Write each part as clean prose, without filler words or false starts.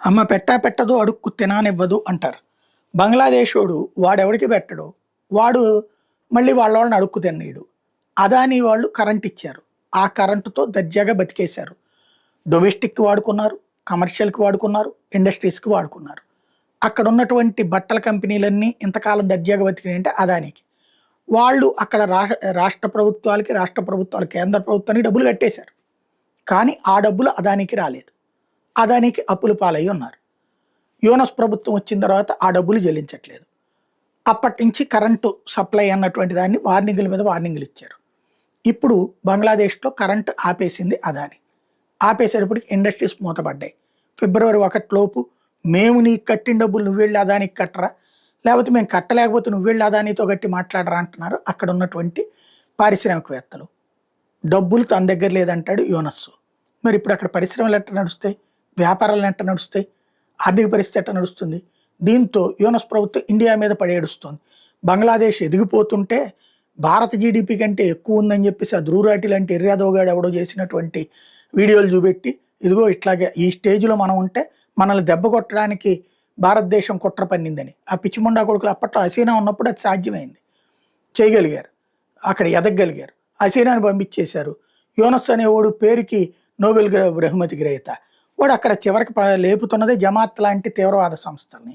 అమ్మ పెట్టా పెట్టదు అడుక్కు తినానివ్వదు అంటారు. బంగ్లాదేశోడు వాడెవడికి పెట్టడు. వాడు మళ్ళీ వాళ్ళని అడుక్కు తిన్నీడు. అదానీ వాళ్ళు కరెంట్ ఇచ్చారు. ఆ కరెంటుతో దర్జాగా బతికేశారు. డొమెస్టిక్‌కి వాడుకున్నారు, కమర్షియల్‌కి వాడుకున్నారు, ఇండస్ట్రీస్‌కి వాడుకున్నారు. అక్కడ ఉన్నటువంటి బట్టల కంపెనీలన్నీ ఇంతకాలం దర్జాగా బతికినాయంటే అదానికి. వాళ్ళు అక్కడ రాష్ట్ర ప్రభుత్వాలకి, రాష్ట్ర ప్రభుత్వాలు కేంద్ర ప్రభుత్వానికి డబ్బులు కట్టేశారు. కానీ ఆ డబ్బులు అదానికి రాలేదు. అదానికి అప్పుల పాలయ్యి ఉన్నారు. యూనస్ ప్రభుత్వం వచ్చిన తర్వాత ఆ డబ్బులు చెల్లించట్లేదు. అప్పటినుంచి కరెంటు సప్లై అన్నటువంటి దాన్ని వార్నింగుల మీద వార్నింగులు ఇచ్చారు. ఇప్పుడు బంగ్లాదేశ్‌లో కరెంట్ ఆపేసింది అదాని. ఆపేసేటప్పటికి ఇండస్ట్రీస్ మూతపడ్డాయి. ఫిబ్రవరి 1 లోపు మేము నీకు కట్టిన డబ్బులు నువ్వెళ్ళి అదానికి కట్టరా, లేకపోతే మేము కట్టలేకపోతే నువ్వెళ్ళి అదానితో కట్టి మాట్లాడరా అంటున్నారు అక్కడ ఉన్నటువంటి పారిశ్రామికవేత్తలు. డబ్బులు తన దగ్గర లేదంటాడు యూనస్. మరి ఇప్పుడు అక్కడ పరిశ్రమలు ఎట్ట నడుస్తాయి, వ్యాపారాలు ఎట్ట నడుస్తాయి, ఆర్థిక పరిస్థితి ఎట్ట నడుస్తుంది? దీంతో యూనస్ ప్రభుత్వం ఇండియా మీద పడేడుస్తుంది. బంగ్లాదేశ్ ఎదిగిపోతుంటే భారత జీడిపి కంటే ఎక్కువ ఉందని చెప్పేసి ఆ ధ్రువరాటి లాంటి ఎర్రాదోగాడు ఎవడో చేసినటువంటి వీడియోలు చూపెట్టి, ఇదిగో ఇట్లాగే ఈ స్టేజ్లో మనం ఉంటే మనల్ని దెబ్బ కొట్టడానికి భారతదేశం కుట్ర పన్నిందని. ఆ పిచ్చిముండా కొడుకులు అప్పట్లో హసీనా ఉన్నప్పుడు అది సాధ్యమైంది, చేయగలిగారు, అక్కడ ఎదగగలిగారు. హసీనాని పంపించేశారు. యూనస్ అనేవాడు పేరుకి నోబెల్ బహుమతి గ్రహీత. వాడు అక్కడ చివరికి లేపుతున్నదే జమాత్ లాంటి తీవ్రవాద సంస్థల్ని.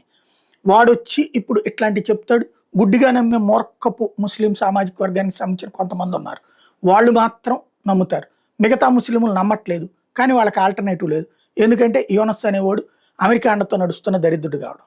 వాడొచ్చి ఇప్పుడు ఇట్లాంటివి చెప్తాడు. గుడ్డిగా నమ్మే మూర్ఖపు ముస్లిం సామాజిక వర్గానికి సంబంధించిన కొంతమంది ఉన్నారు. వాళ్ళు మాత్రం నమ్ముతారు. మిగతా ముస్లింలు నమ్మట్లేదు. కానీ వాళ్ళకి ఆల్టర్నేటివ్ లేదు. ఎందుకంటే యూనస్ అనేవాడు అమెరికా అండతో నడుస్తున్న దరిద్రుడు కావడం.